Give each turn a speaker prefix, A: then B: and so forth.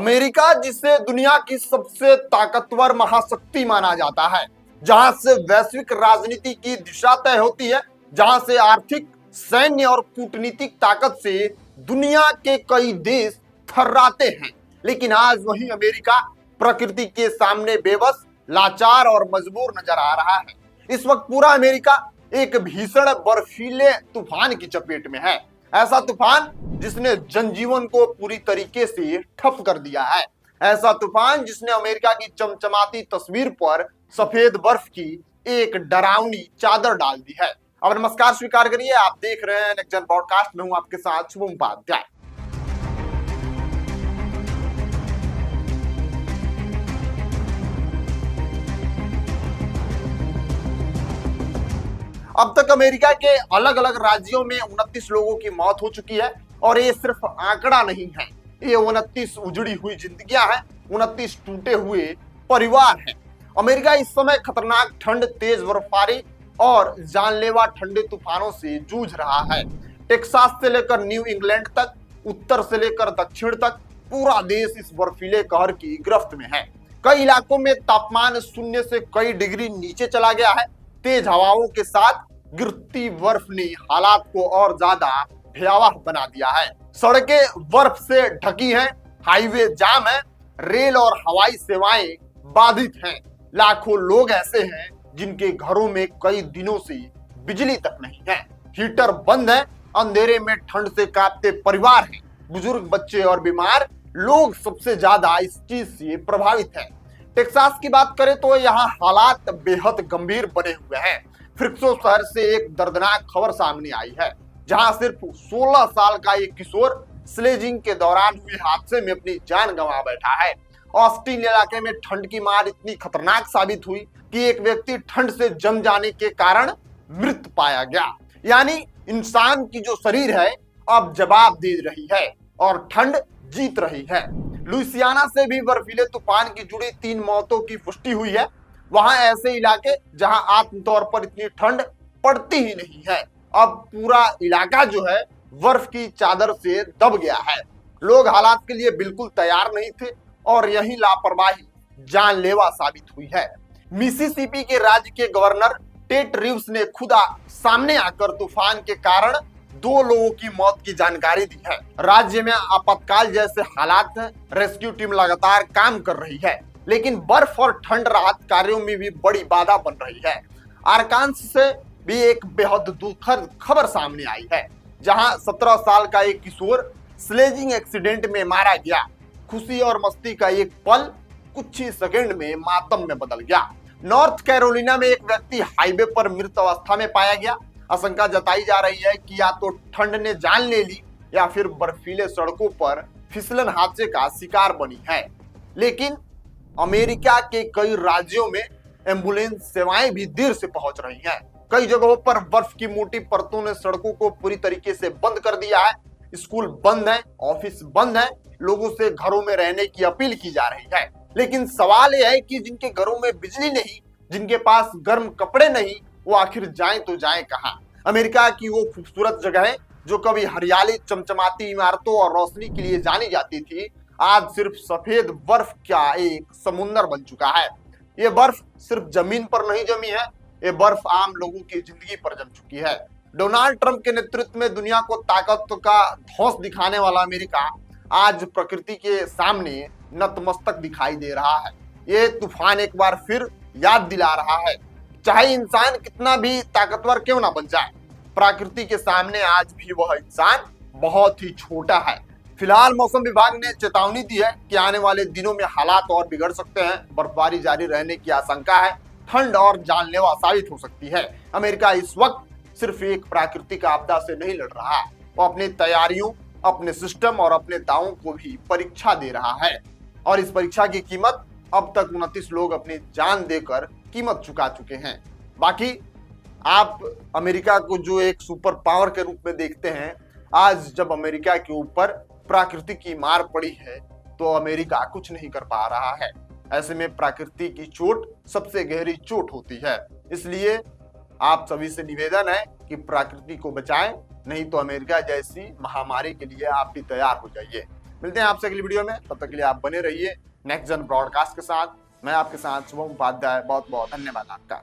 A: America, जिसे दुनिया की सबसे ताकतवर महाशक्ति माना जाता है, जहां से वैश्विक राजनीति की दिशा तय होती है, जहां से आर्थिक, सैन्य और कूटनीतिक ताकत से दुनिया के कई देश थर्राते हैं, लेकिन आज वही अमेरिका प्रकृति के सामने बेबस, लाचार और मजबूर नजर आ रहा है। इस वक्त पूरा अमेरिका एक भीषण बर्फीले तूफान की चपेट में है। ऐसा तूफान जिसने जनजीवन को पूरी तरीके से ठप कर दिया है। ऐसा तूफान जिसने अमेरिका की चमचमाती तस्वीर पर सफेद बर्फ की एक डरावनी चादर डाल दी है। अब नमस्कार स्वीकार करिए, आप देख रहे हैं नेक्स्ट जन ब्रॉडकास्ट में हूं आपके साथ शुभम उपाध्याय। अब तक अमेरिका के अलग अलग राज्यों में 29 लोगों की मौत हो चुकी है और ये सिर्फ आंकड़ा नहीं है, ये 29 उजड़ी हुई जिंदगियां हैं, 29 टूटे हुए परिवार हैं। अमेरिका इस समय खतरनाक ठंड, तेज बर्फबारी और जानलेवा ठंडे तूफानों से जूझ रहा है। टेक्सास से लेकर न्यू इंग्लैंड तक, उत्तर से लेकर दक्षिण तक पूरा देश इस बर्फीले कहर की गिरफ्त में है। कई इलाकों में तापमान शून्य से कई डिग्री नीचे चला गया है। तेज हवाओं के साथ गिरती बर्फ ने हालात को और ज्यादा भयावह बना दिया है। सड़कें बर्फ से ढकी हैं, हाईवे जाम है, रेल और हवाई सेवाएं बाधित हैं। लाखों लोग ऐसे हैं जिनके घरों में कई दिनों से बिजली तक नहीं है, हीटर बंद है, अंधेरे में ठंड से कांपते परिवार हैं। बुजुर्ग, बच्चे और बीमार लोग सबसे ज्यादा इस चीज से प्रभावित हैं। टेक्सास की बात करें तो यहाँ हालात बेहद गंभीर बने हुए हैं। फ्रिक्सो शहर से एक दर्दनाक खबर सामने आई है, जहां सिर्फ 16 साल का एक किशोर स्लेजिंग के दौरान हुए हादसे में अपनी जान गंवा बैठा है। ऑस्टिन इलाके में ठंड की मार इतनी खतरनाक साबित हुई कि एक व्यक्ति ठंड से जम जाने के कारण मृत पाया गया। यानी इंसान की जो शरीर है अब जवाब दे रही है और ठंड जीत रही है। लुइसियाना से भी बर्फीले तूफान की जुड़ी 3 मौतों की पुष्टि हुई है। वहां ऐसे इलाके जहां आमतौर पर इतनी ठंड पड़ती ही नहीं है, अब पूरा इलाका जो है बर्फ की चादर से दब गया है। लोग हालात के लिए बिल्कुल तैयार नहीं थे और यही लापरवाही जानलेवा साबित हुई है। मिसिसिपी के राज्य के गवर्नर टेट रिव्स ने खुदा सामने आकर तूफान के कारण 2 लोगों की मौत की जानकारी दी है। राज्य में आपातकाल जैसे हालात हैं, रेस्क्यू टीम लगातार काम कर रही है, लेकिन बर्फ और ठंड राहत कार्यों में भी बड़ी बाधा बन रही है। आरकांस से भी एक बेहद दुखद खबर सामने आई है, जहां 17 साल का एक किशोर स्लेजिंग एक्सीडेंट में मारा गया। खुशी और मस्ती का एक पल कुछ ही सेकंड में मातम में बदल गया। नॉर्थ कैरोलिना में एक व्यक्ति हाईवे पर मृत अवस्था में पाया गया। आशंका जताई जा रही है कि या तो ठंड ने जान ले ली या फिर बर्फीले सड़कों पर फिसलन हादसे का शिकार बनी है। लेकिन अमेरिका के कई राज्यों में एम्बुलेंस सेवाएं भी देर से पहुंच रही हैं। कई जगहों पर बर्फ की मोटी परतों ने सड़कों को पूरी तरीके से बंद कर दिया है। स्कूल बंद है, ऑफिस बंद है, लोगों से घरों में रहने की अपील की जा रही है। लेकिन सवाल यह है कि जिनके घरों में बिजली नहीं, जिनके पास गर्म कपड़े नहीं, वो आखिर जाएं तो जाएं कहां? अमेरिका की वो खूबसूरत जगह है जो कभी हरियाली, चमचमाती इमारतों और रोशनी के लिए जानी जाती थी, आज सिर्फ सफेद बर्फ का एक समुंदर बन चुका है। ये बर्फ सिर्फ जमीन पर नहीं जमी है, ये बर्फ आम लोगों की जिंदगी पर जम चुकी है। डोनाल्ड ट्रंप के नेतृत्व में दुनिया को ताकत का धौंस दिखाने वाला अमेरिका आज प्रकृति के सामने नतमस्तक दिखाई दे रहा है। ये तूफान एक बार फिर याद दिला रहा है, चाहे इंसान कितना भी ताकतवर क्यों ना बन जाए, प्रकृति के सामने आज भी वह इंसान बहुत ही छोटा है। फिलहाल मौसम विभाग ने चेतावनी दी है कि आने वाले दिनों में हालात और बिगड़ सकते हैं। बर्फबारी जारी रहने की आशंका है, ठंड और जानलेवा साबित हो सकती है। अमेरिका इस वक्त सिर्फ एक प्राकृतिक आपदा से नहीं लड़ रहा, वो अपनी तैयारियों, अपने सिस्टम और अपने दावों को भी परीक्षा दे रहा है। और इस परीक्षा की कीमत अब तक 29 लोग अपनी जान देकर कीमत चुका चुके हैं। बाकी आप अमेरिका को जो एक सुपर पावर के रूप में देखते हैं, आज जब अमेरिका के ऊपर प्रकृति की मार पड़ी है तो अमेरिका कुछ नहीं कर पा रहा है। ऐसे में प्रकृति की चोट सबसे गहरी चोट होती है। इसलिए आप सभी से निवेदन है कि प्रकृति को बचाएं, नहीं तो अमेरिका जैसी महामारी के लिए आप भी तैयार हो जाइए। मिलते हैं आपसे अगली वीडियो में, तब तक के लिए आप बने रहिए नेक्स्ट जन ब्रॉडकास्ट के साथ। मैं आपके साथ शुभम उपाध्याय, बहुत बहुत धन्यवाद आपका।